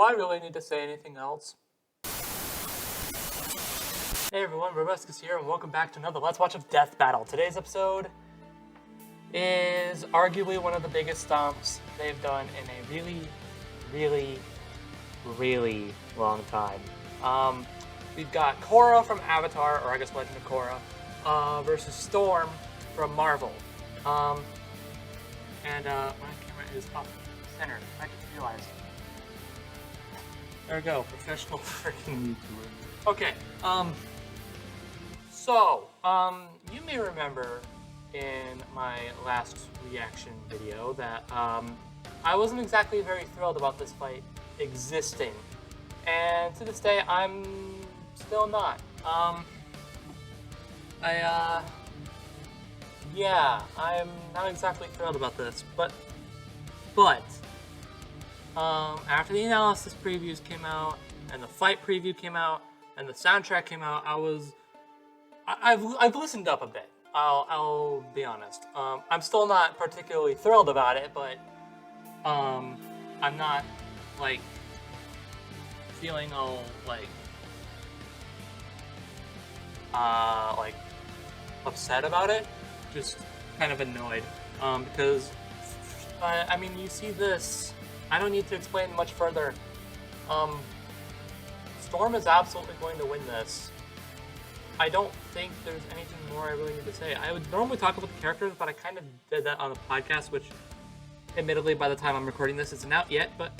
Do I really need to say anything else? Hey everyone, Brobuscus here, and welcome back to another Let's Watch of Death Battle. Today's episode is arguably one of the biggest stomps they've done in a really long time. We've got Korra from Avatar, or I guess Legend of Korra, versus Storm from Marvel. My camera is up center. I just realized. There we go, professional freaking YouTuber. Okay, you may remember in my last reaction video that I wasn't exactly very thrilled about this fight existing, and to this day I'm still not. I'm not exactly thrilled about this, but after the analysis previews came out and the fight preview came out and the soundtrack came out, I've listened up a bit. I'll be honest. I'm still not particularly thrilled about it, but I'm not like feeling all like upset about it. Just kind of annoyed because I mean, you see this. I don't need to explain much further. Storm is absolutely going to win this. I don't think there's anything more I really need to say. I would normally talk about the characters, but I kind of did that on the podcast, which admittedly by the time I'm recording this isn't out yet, but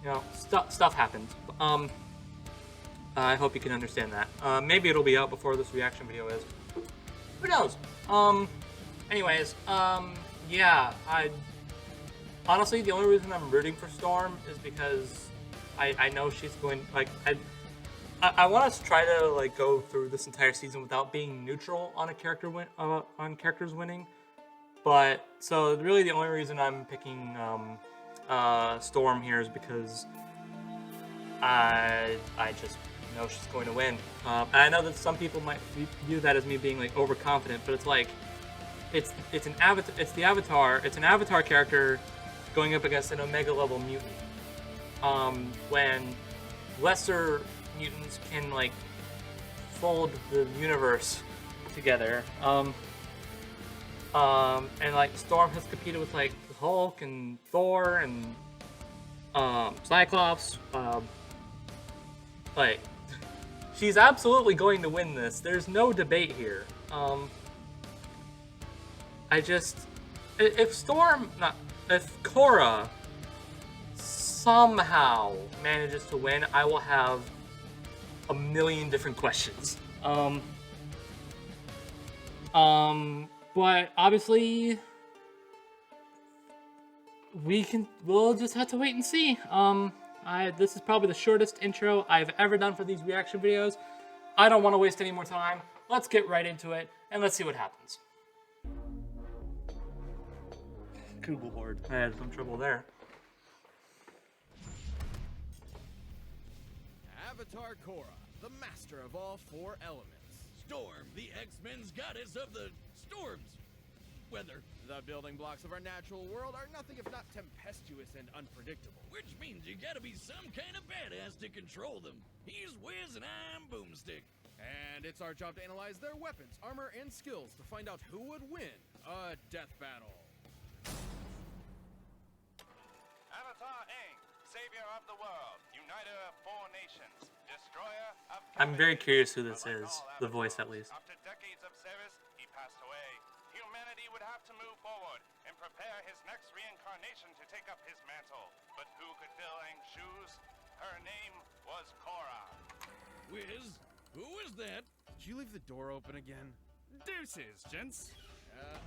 you know, stuff happens. I hope you can understand that. Maybe it'll be out before this reaction video is. Who knows? Anyways, yeah, honestly, the only reason I'm rooting for Storm is because I know she's going, like, I want us to try to like go through this entire season without being neutral on a character on characters winning. But so really the only reason I'm picking Storm here is because I just know she's going to win. And I know that some people might view that as me being like overconfident, but it's like it's an Avatar character going up against an Omega level mutant. When lesser mutants can like fold the universe together, and like Storm has competed with like Hulk and Thor and Cyclops. Like, she's absolutely going to win this. There's no debate here. If Korra somehow manages to win, I will have a million different questions. But obviously we'll just have to wait and see. This is probably the shortest intro I've ever done for these reaction videos. I don't want to waste any more time. Let's get right into it and let's see what happens. Google board. I had some trouble there. Avatar Korra, the master of all four elements. Storm, the X-Men's goddess of the storms. Weather. The building blocks of our natural world are nothing if not tempestuous and unpredictable. Which means you gotta be some kind of badass to control them. He's Wiz and I'm Boomstick. And it's our job to analyze their weapons, armor, and skills to find out who would win a death battle. Avatar Aang, savior of the world, uniter of four nations, destroyer of I'm very curious who this is, the voice at least. After decades of service, he passed away. Humanity would have to move forward and prepare his next reincarnation to take up his mantle. But who could fill Aang's shoes? Her name was Korra. Wiz, who is that? Did you leave the door open again? Deuces, gents.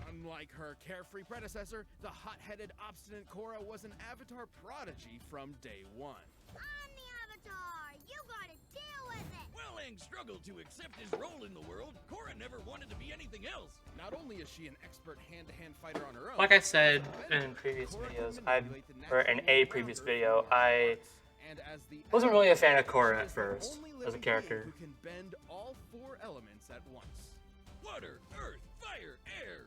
Unlike her carefree predecessor, the hot-headed, obstinate Korra was an Avatar prodigy from day one. I'm the Avatar! You gotta deal with it! Well, Aang struggled to accept his role in the world. Korra never wanted to be anything else. Not only is she an expert hand-to-hand fighter on her own, Like I said in previous videos, previous video, I wasn't really a fan of Korra at first as a character. who can bend all four elements at once. Water, earth, fire, air.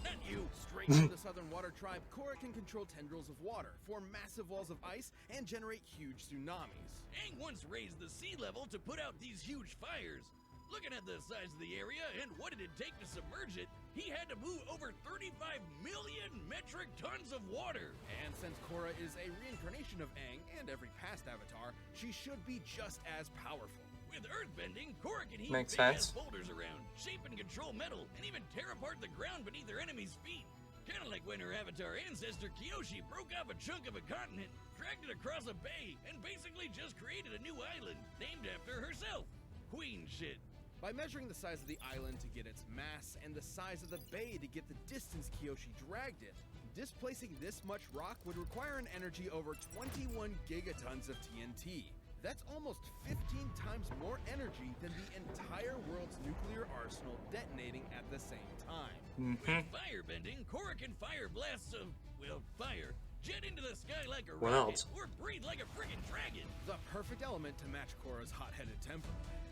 Not you. Straight from the Southern Water Tribe, Korra can control tendrils of water, form massive walls of ice, and generate huge tsunamis. Aang once raised the sea level to put out these huge fires. Looking at the size of the area and what it'd take to submerge it, he had to move over 35 million metric tons of water. And since Korra is a reincarnation of Aang and every past avatar, she should be just as powerful. With earthbending, Korra can heave Makes big-ass sense. boulders around, shape and control metal, and even tear apart the ground beneath her enemy's feet. Kinda like when her avatar ancestor Kyoshi broke off a chunk of a continent, dragged it across a bay, and basically just created a new island, named after herself. Queen shit. By measuring the size of the island to get its mass and the size of the bay to get the distance Kyoshi dragged it, displacing this much rock would require an energy over 21 gigatons of TNT. That's almost 15 times more energy than the entire world's nuclear arsenal detonating at the same time. With firebending, Korra can fire blasts of, well, fire, jet into the sky like a What rocket, else? or breathe like a friggin' dragon. The perfect element to match Korra's hot-headed temper.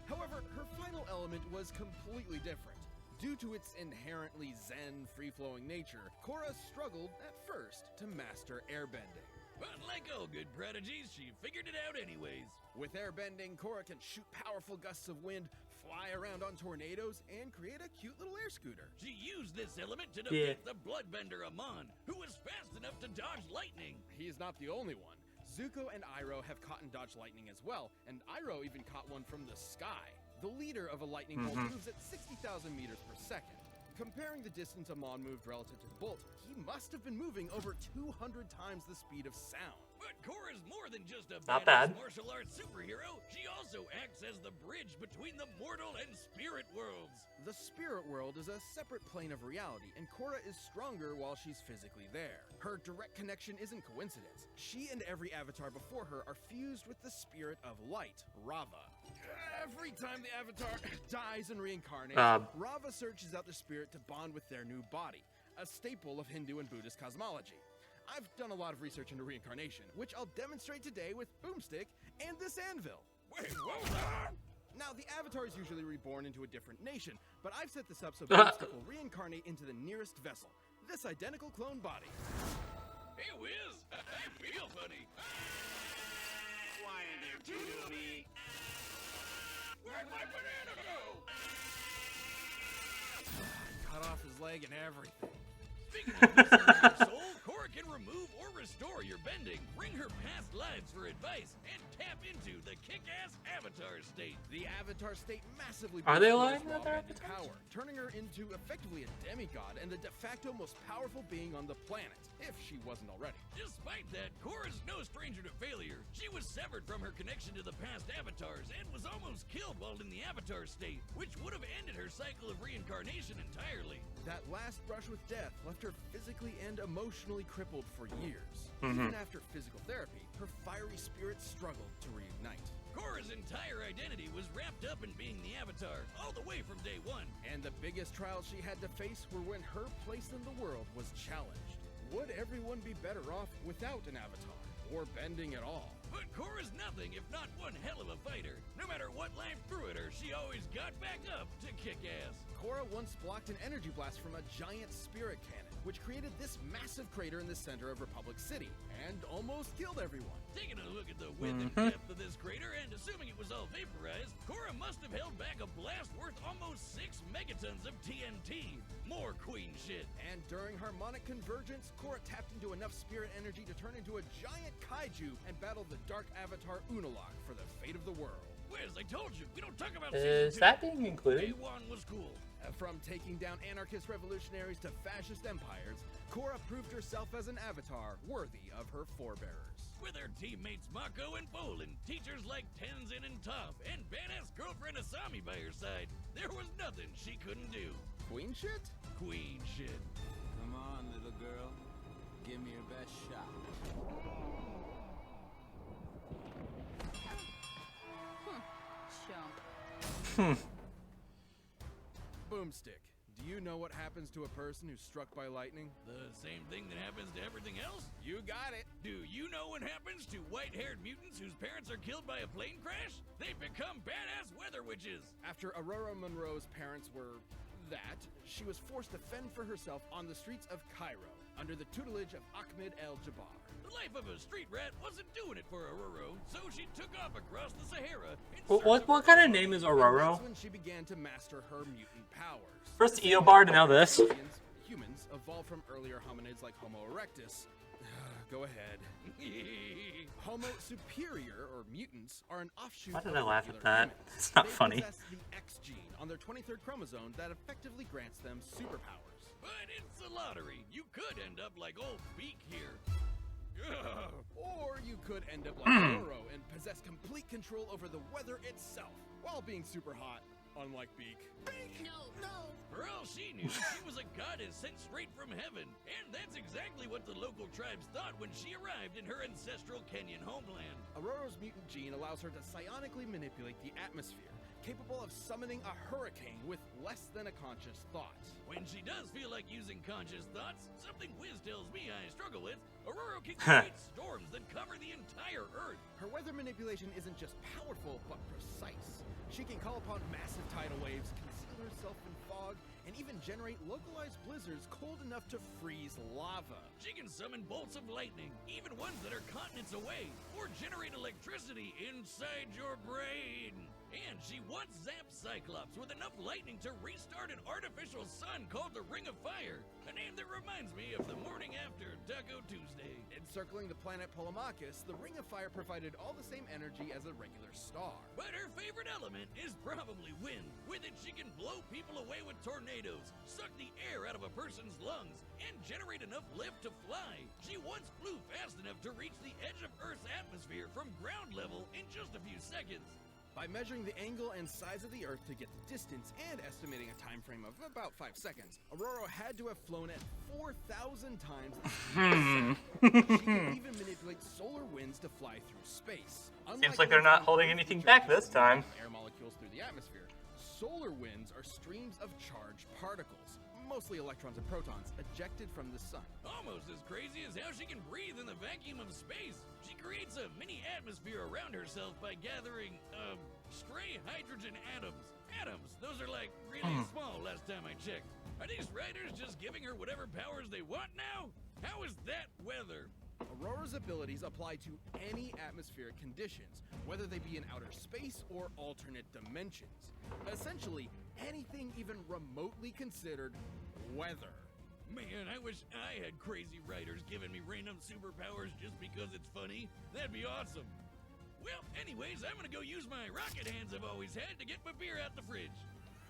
However, her final element was completely different. Due to its inherently zen, free-flowing nature, Korra struggled at first to master airbending. But like all good prodigies, she figured it out anyways. With airbending, Korra can shoot powerful gusts of wind, fly around on tornadoes, and create a cute little air scooter. She used this element to defeat the bloodbender Amon, who was fast enough to dodge lightning. He's not the only one. Zuko and Iroh have caught and dodged lightning as well, and Iroh even caught one from the sky. The leader of a lightning bolt moves at 60,000 meters per second. Comparing the distance Amon moved relative to the bolt, he must have been moving over 200 times the speed of sound. But Korra's more than just a Not badass bad. martial arts superhero. She also acts as the bridge between the mortal and spirit worlds. The spirit world is a separate plane of reality, and Korra is stronger while she's physically there. Her direct connection isn't coincidence. She and every avatar before her are fused with the spirit of light, Rava. Every time the avatar dies and reincarnates, Rava searches out the spirit to bond with their new body, a staple of Hindu and Buddhist cosmology. I've done a lot of research into reincarnation, which I'll demonstrate today with Boomstick and this anvil. Wait, what was that? Now, the avatar is usually reborn into a different nation, but I've set this up so Boomstick will reincarnate into the nearest vessel, this identical clone body. Hey, Wiz, I feel funny. Why are there two of me? Where'd my banana go? Cut off his leg and everything. Speaking of listening to your soul, Korra can remove or restore your bending, bring her past lives for advice, and tap into the kick-ass avatar state. The avatar state massively Are they boosts Korra's lying that raw they're bending avatars? power, turning her into effectively a demigod and the de facto most powerful being on the planet, if she wasn't already. Despite that, Korra's no stranger to failure. She was severed from her connection to the past avatars and was almost killed while in the avatar state, which would have ended her cycle of reincarnation entirely. That last brush with death left her physically and emotionally crippled for years. Even after physical therapy, her fiery spirit struggled to reignite. Korra's entire identity was wrapped up in being the Avatar, all the way from day one. And the biggest trials she had to face were when her place in the world was challenged. Would everyone be better off without an avatar, or bending at all? But Korra's nothing if not one hell of a fighter. No matter what life threw at her, she always got back up to kick ass. Korra once blocked an energy blast from a giant spirit cannon, which created this massive crater in the center of Republic City, and almost killed everyone. Taking a look at the width and depth of this crater, and assuming it was all vaporized, Korra must have held back a blast worth almost 6 megatons of TNT. More queen shit. And during harmonic convergence, Korra tapped into enough spirit energy to turn into a giant kaiju and battle the dark avatar Unalaq for the fate of the world. Whereas I told you, we don't talk about Is season 2. that being included? A1 was cool. From taking down anarchist revolutionaries to fascist empires, Korra proved herself as an avatar worthy of her forebearers. With her teammates Mako and Bolin, teachers like Tenzin and Toph, and badass girlfriend Asami by her side, there was nothing she couldn't do. Queen shit? Queen shit. Come on, little girl. Give me your best shot. Chump. Boomstick, do you know what happens to a person who's struck by lightning? The same thing that happens to everything else? You got it. Do you know what happens to white-haired mutants whose parents are killed by a plane crash? They become badass weather witches. After Aurora Monroe's parents were that, she was forced to fend for herself on the streets of Cairo, under the tutelage of Ahmed el-Jabbar. The life of a street rat wasn't doing it for Ororo, so she took off across the Sahara. What kind of name is Ororo? That's when she began to master her mutant powers. First Eobard, now this. Humans evolved from earlier hominids like Homo erectus. Go ahead. Homo superior, or mutants, are an offshoot. Why did of I laugh at regular that? humans. It's not They funny. possess the X gene on their 23rd chromosome that effectively grants them superpowers. But it's a lottery. You could end up like old Beak here. Or you could end up like Korra and possess complete control over the weather itself, while being super hot, unlike Beak. No, no. For all she knew, she was a goddess sent straight from heaven. And that's exactly what the local tribes thought when she arrived in her ancestral Kenyan homeland. Aurora's mutant gene allows her to psionically manipulate the atmosphere, capable of summoning a hurricane with less than a conscious thought. When she does feel like using conscious thoughts, something Wiz tells me I struggle with, Aurora can create storms that cover the entire Earth. Her weather manipulation isn't just powerful, but precise. She can call upon massive tidal waves, conceal herself in fog, and even generate localized blizzards cold enough to freeze lava. She can summon bolts of lightning, even ones that are continents away, or generate electricity inside your brain. And she once zapped Cyclops with enough lightning to restart an artificial sun called the Ring of Fire, a name that reminds me of the morning after Taco Tuesday. Encircling the planet Polemarchus, the Ring of Fire provided all the same energy as a regular star. But her favorite element is probably wind. With it, she can blow people away with tornadoes, suck the air out of a person's lungs, and generate enough lift to fly. She once flew fast enough to reach the edge of Earth's atmosphere from ground level in just a few seconds. By measuring the angle and size of the Earth to get the distance and estimating a time frame of about 5 seconds, Aurora had to have flown at 4,000 times the speed of sound. She can even manipulate solar winds to fly through space. Seems like they're not holding anything back this time. Air molecules through the atmosphere. Solar winds are streams of charged particles, mostly electrons and protons, ejected from the sun. Almost as crazy as how she can breathe in the vacuum of space. She creates a mini atmosphere around herself by gathering, stray hydrogen atoms. Atoms, those are like really small last time I checked. Are these writers just giving her whatever powers they want now? How is that weather? Aurora's abilities apply to any atmospheric conditions, whether they be in outer space or alternate dimensions. Essentially, anything even remotely considered weather. Man, I wish I had crazy writers giving me random superpowers just because it's funny. That'd be awesome. Well, anyways, I'm gonna go use my rocket hands I've always had to get my beer out the fridge.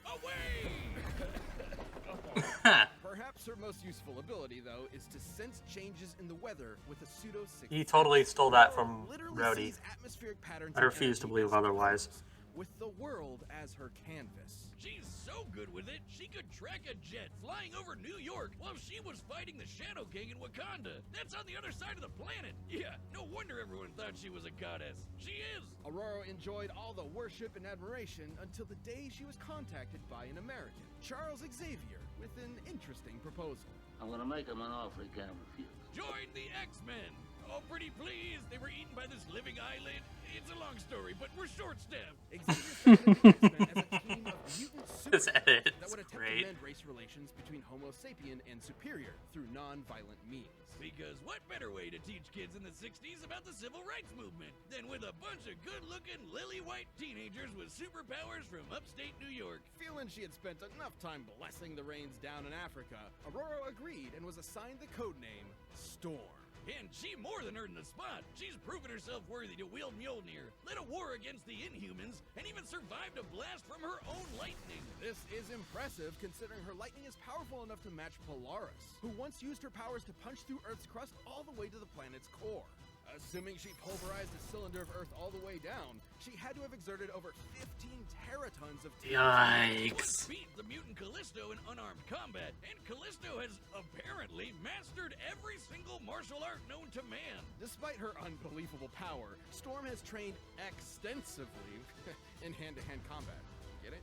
Away! Perhaps her most useful ability, though, is to sense changes in the weather with a pseudo-sixth He totally stole that from literally Rhodey. sees atmospheric patterns I and refuse to energy believe as otherwise. clues, with the world as her canvas. She's so good with it, she could track a jet flying over New York while she was fighting the Shadow King in Wakanda. That's on the other side of the planet. Yeah, no wonder everyone thought she was a goddess. She is. Aurora enjoyed all the worship and admiration until the day she was contacted by an American, Charles Xavier, with an interesting proposal. I'm gonna make him an offer he can't refuse. Join the X-Men. Oh, pretty please. They were eaten by this living eyelid. It's a long story, but we're short-staffed. Xavier founded the X-Men as a team of mutant This edit superheroes that is would attempt great. to mend race relations between Homo sapien and Superior through non-violent means. Because what better way to teach kids in the 60s about the civil rights movement than with a bunch of good-looking lily-white teenagers with superpowers from upstate New York? Feeling she had spent enough time blessing the rains down in Africa, Aurora agreed and was assigned the codename Storm. And she more than earned the spot. She's proven herself worthy to wield Mjolnir, led a war against the Inhumans, and even survived a blast from her own lightning. This is impressive considering her lightning is powerful enough to match Polaris, who once used her powers to punch through Earth's crust all the way to the planet's core. Assuming she pulverized a cylinder of Earth all the way down, she had to have exerted over 15 teratons of Yikes. Beat the mutant Callisto in unarmed combat, and Callisto has apparently mastered every single martial art known to man. Despite her unbelievable power, Storm has trained extensively in hand-to-hand combat. Get it?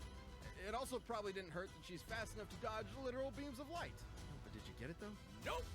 It also probably didn't hurt that she's fast enough to dodge literal beams of light. But did you get it though? Nope.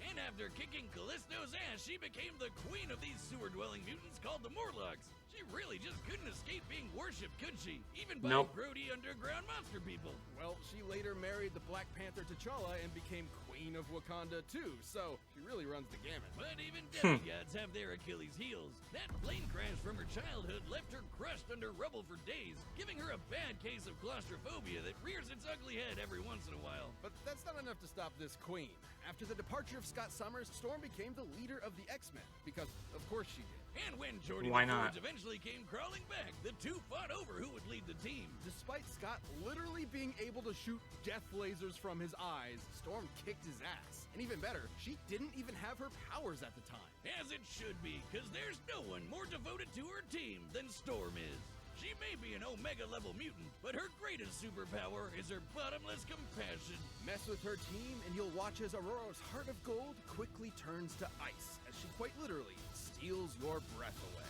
And after kicking Callisto's ass, she became the queen of these sewer-dwelling mutants called the Morlocks. She really just couldn't escape being worshipped, could she? Even by Nope. grody underground monster people. Well, she later married the Black Panther T'Challa and became Queen of Wakanda too, so she really runs the gamut. But even demigods have their Achilles heels. That plane crash from her childhood left her crushed under rubble for days, giving her a bad case of claustrophobia that rears its ugly head every once in a while. But that's not enough to stop this queen. After the departure of Scott Summers, Storm became the leader of the X-Men, because of course she did. And when Jordy Why not? McFords eventually came crawling back, the two fought over who would lead the team. Despite Scott literally being able to shoot death lasers from his eyes, Storm kicked his ass. And even better, she didn't even have her powers at the time. As it should be, because there's no one more devoted to her team than Storm is. She may be an Omega-level mutant, but her greatest superpower is her bottomless compassion. Mess with her team, and you'll watch as Aurora's heart of gold quickly turns to ice, as she quite literally steals your breath away.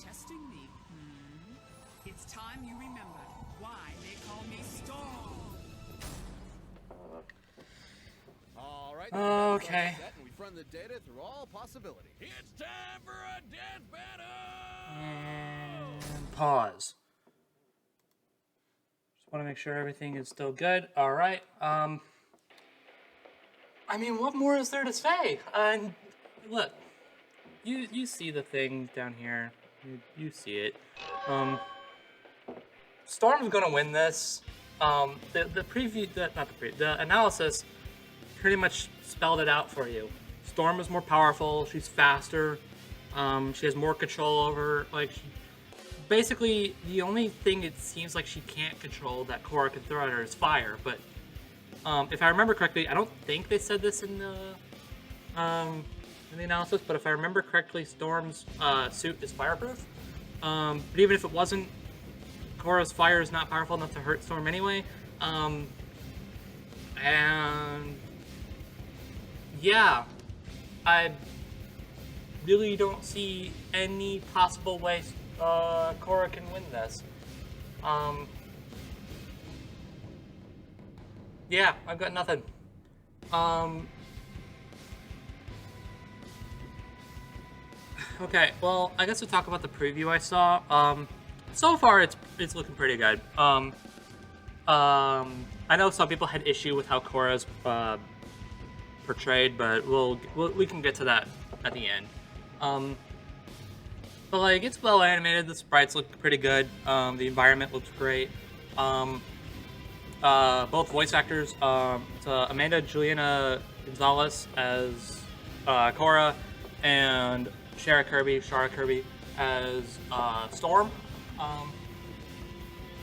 Testing me? It's time you remembered why they call me Storm. All right. Okay. Set, and we've run the data through all possibilities. It's time for a death battle! And pause. Just want to make sure everything is still good. All right. I mean, what more is there to say? And look, you see the thing down here. You see it. Storm's gonna win this. The preview, the analysis pretty much spelled it out for you. Storm is more powerful. She's faster. She has more control over, like, basically the only thing it seems like she can't control that Korra can throw at her is fire. But if I remember correctly, I don't think they said this in the analysis, but if I remember correctly, Storm's suit is fireproof. But even if it wasn't, Korra's fire is not powerful enough to hurt Storm anyway. And yeah, I really don't see any possible way Korra can win this. Yeah, I've got nothing. Okay, well, I guess we'll talk about the preview I saw. So far, it's looking pretty good. I know some people had issue with how Korra's portrayed, but we can get to that at the end. But like, it's well animated. The sprites look pretty good. The environment looks great. Both voice actors, it's Amanda Juliana Gonzalez as Korra, and Shara Kirby as Storm.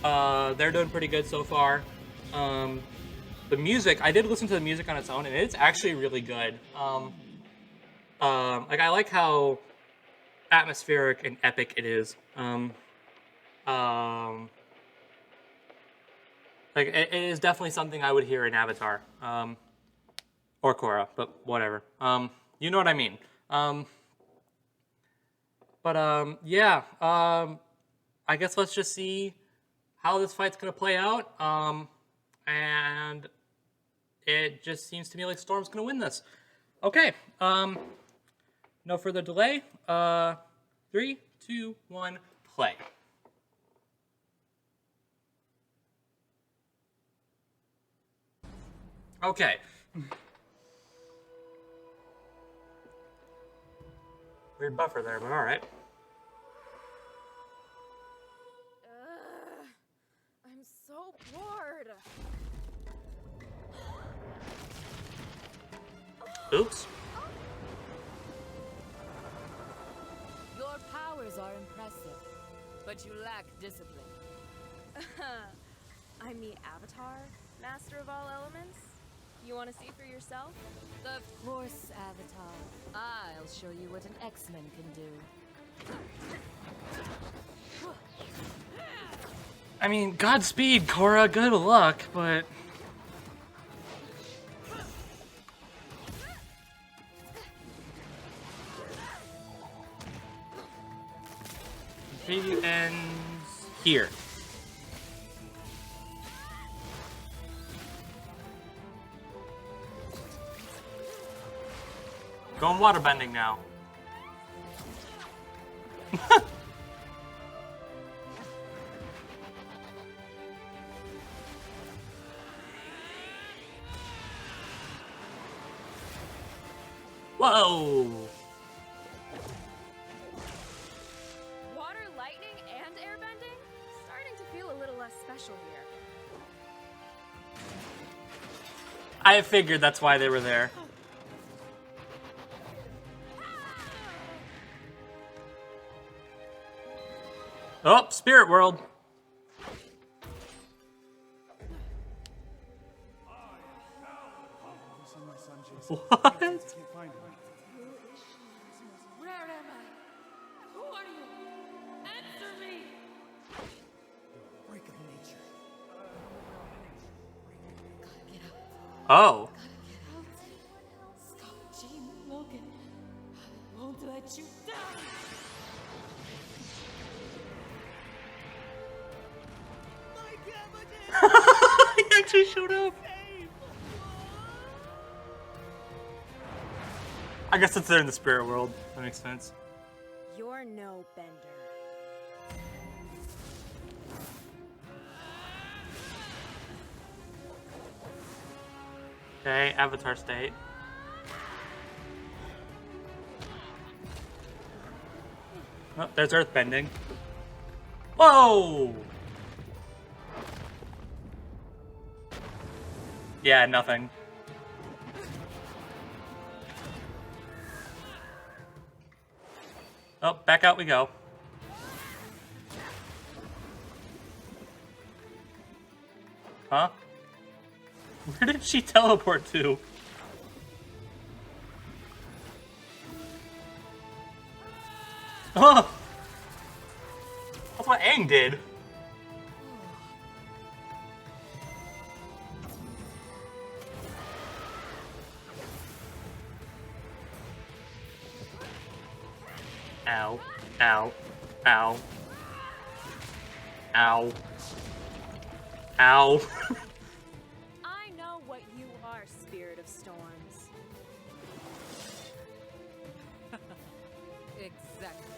They're doing pretty good so far. The music, I did listen to the music on its own, and it's actually really good. Like, I like how atmospheric and epic it is. Like, it is definitely something I would hear in Avatar, or Korra, but whatever. You know what I mean. Yeah. I guess let's just see how this fight's gonna play out. And it just seems to me like Storm's gonna win this. Okay. No further delay. 3, 2, 1, play. Okay. Weird buffer there, but all right. I'm so bored. Oops. Your powers are impressive, but you lack discipline. I'm the Avatar, master of all elements. You want to see for yourself? Of course, Avatar. I'll show you what an X-Men can do. I mean, Godspeed, Korra. Good luck, but the preview ends here. Going waterbending now. Whoa! Water, lightning, and airbending? Starting to feel a little less special here. I figured that's why they were there. Oh, Spirit World. What? Where am I? Who are you? Answer me! Break of nature. Gotta get out. Oh. Gotta get out. Stop, Jean Logan. I won't let you down. He actually showed up. I guess it's there in the spirit world. That makes sense. You're no bender. Okay, Avatar state. Oh, there's earth bending. Whoa! Yeah, nothing. Oh, back out we go. Huh? Where did she teleport to? Oh! That's what Aang did. Ow. Ow. Ow. Ow. Ow. I know what you are, Spirit of Storms. Exactly.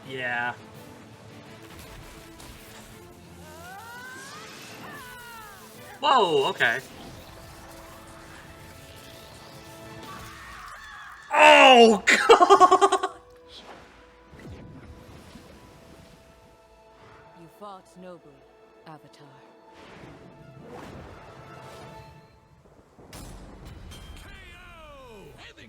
Yeah. Whoa, okay. Oh, God! You fought nobly, Avatar.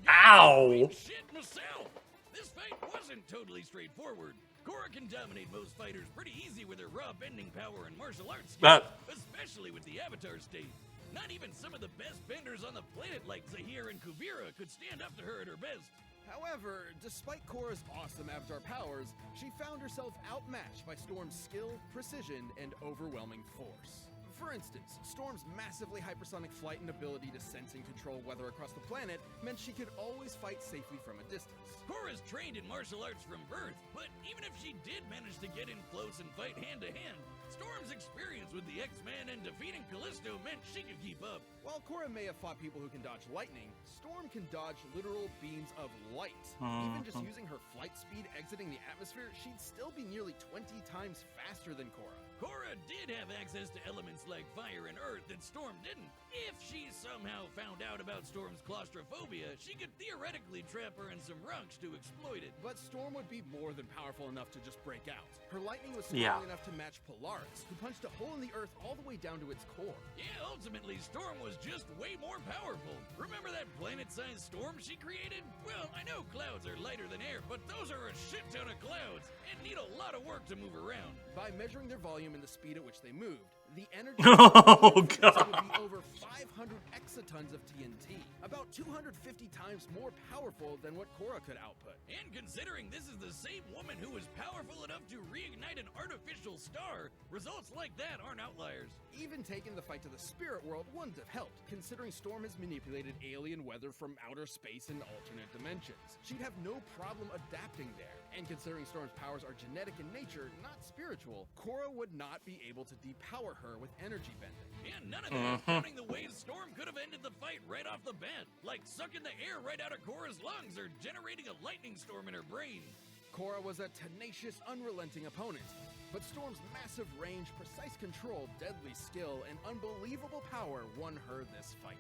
Ow! Shit myself. This fight wasn't totally straightforward. Korra can dominate most fighters pretty easy with her raw bending power and martial arts skills, especially with the Avatar state. Not even some of the best benders on the planet like Zahir and Kuvira could stand up to her at her best. However, despite Korra's awesome Avatar powers, she found herself outmatched by Storm's skill, precision, and overwhelming force. For instance, Storm's massively hypersonic flight and ability to sense and control weather across the planet meant she could always fight safely from a distance. Korra's trained in martial arts from birth, but even if she did manage to get in close and fight hand-to-hand, Storm's experience with the X-Men and defeating Callisto meant she could keep up. While Korra may have fought people who can dodge lightning, Storm can dodge literal beams of light. Even just using her flight speed exiting the atmosphere, she'd still be nearly 20 times faster than Korra. Korra did have access to elements like fire and earth that Storm didn't. If she somehow found out about Storm's claustrophobia, she could theoretically trap her in some rocks to exploit it. But Storm would be more than powerful enough to just break out. Her lightning was strong enough to match Polaris, who punched a hole in the earth all the way down to its core. Yeah, ultimately, Storm was just way more powerful. Remember that planet-sized storm she created? Well, I know clouds are lighter than air, but those are a shit ton of clouds and need a lot of work to move around. By measuring their volume and the speed at which they moved, the energy Oh, would God. be over 500 exatons of TNT, about 250 times more powerful than what Korra could output. And considering this is the same woman who was powerful enough to reignite an artificial star, results like that aren't outliers. Even taking the fight to the spirit world wouldn't have helped, considering Storm has manipulated alien weather from outer space and alternate dimensions. She'd have no problem adapting there. And considering Storm's powers are genetic in nature, not spiritual, Korra would not be able to depower her with energy bending. And none of that is counting the ways Storm could have ended the fight right off the bat, like sucking the air right out of Korra's lungs or generating a lightning storm in her brain. Korra was a tenacious, unrelenting opponent, but Storm's massive range, precise control, deadly skill, and unbelievable power won her this fight.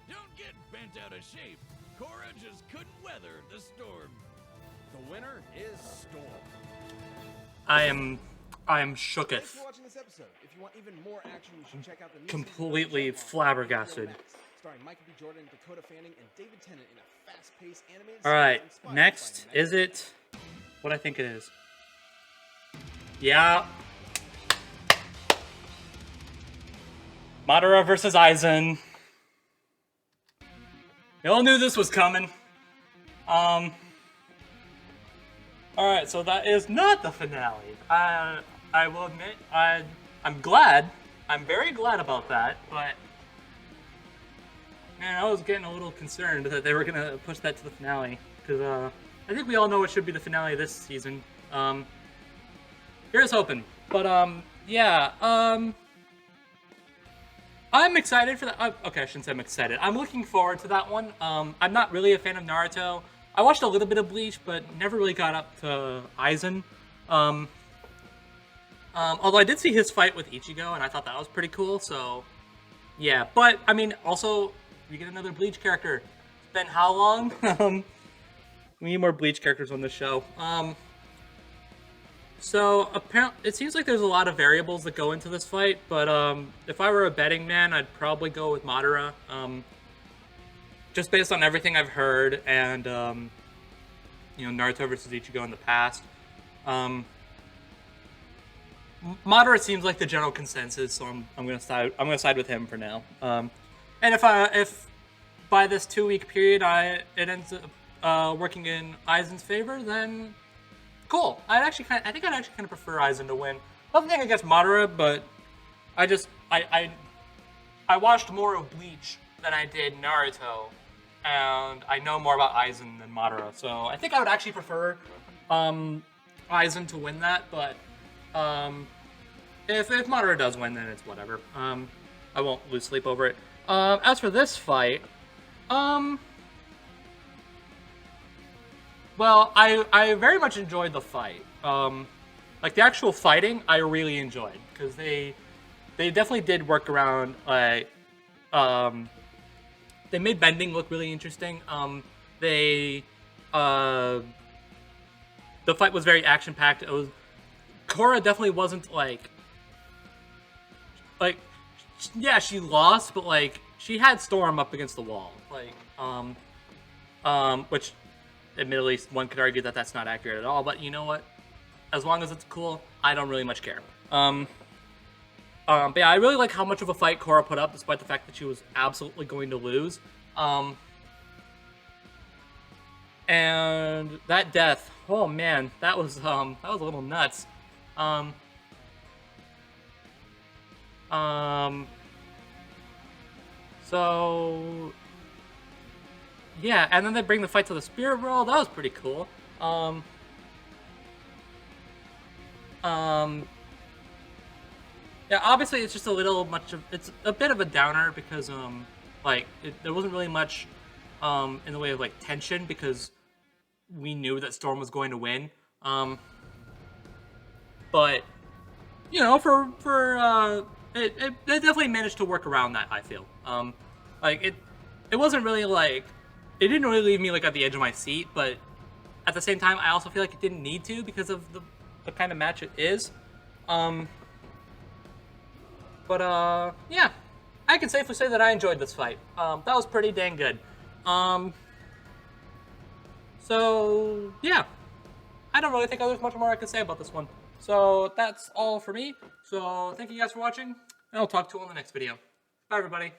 Don't get bent out of shape. Korra just couldn't weather the storm. The winner is Storm. I am shooketh. Thanks for watching this episode. If you want even more action, you should check out the new Completely season of flabbergasted. starring Michael B. Jordan, Dakota Fanning, and David Tennant in a fast-paced animated All right, series inspired next, by the is it what I think it is? Yeah. Madara versus Aizen. We all knew this was coming. Alright, so that is not the finale. I will admit, I'm glad. I'm very glad about that, but man, I was getting a little concerned that they were gonna push that to the finale. Because I think we all know it should be the finale this season. Here's hoping. But yeah, I'm excited for that. Okay, I shouldn't say I'm excited. I'm looking forward to that one. I'm not really a fan of Naruto. I watched a little bit of Bleach, but never really got up to Aizen. Although I did see his fight with Ichigo, and I thought that was pretty cool, so yeah. But, I mean, also, we get another Bleach character. It's been how long? We need more Bleach characters on the show. So, apparently, it seems like there's a lot of variables that go into this fight, but if I were a betting man, I'd probably go with Madara. Just based on everything I've heard, and, you know, Naruto versus Ichigo in the past. Madara seems like the general consensus, so I'm gonna side with him for now. And if by this 2-week period it ends up working in Aizen's favor, then cool. I think I'd actually kind of prefer Aizen to win. Nothing against Madara, but I watched more of Bleach than I did Naruto, and I know more about Aizen than Madara, so I think I would actually prefer Aizen to win that, but if Madara does win, then it's whatever. I won't lose sleep over it. As for this fight, well, I very much enjoyed the fight. Like, the actual fighting, I really enjoyed, because they definitely did work around, like, they made bending look really interesting. The fight was very action-packed. Korra definitely wasn't, like, yeah, she lost, but, like, she had Storm up against the wall. Like, which, admittedly, one could argue that that's not accurate at all, but you know what? As long as it's cool, I don't really much care. But yeah, I really like how much of a fight Korra put up, despite the fact that she was absolutely going to lose. And that death, oh man, that was a little nuts. So yeah, and then they bring the fight to the spirit world. That was pretty cool. Yeah, obviously it's just it's a bit of a downer because there wasn't really much in the way of like tension because we knew that Storm was going to win. But you know, it definitely managed to work around that, I feel. Like it wasn't really like, it didn't really leave me like at the edge of my seat, but at the same time I also feel like it didn't need to because of the kind of match it is. But yeah, I can safely say that I enjoyed this fight. That was pretty dang good. So yeah, I don't really think there's much more I can say about this one. So that's all for me. So thank you guys for watching, and I'll talk to you on the next video. Bye everybody.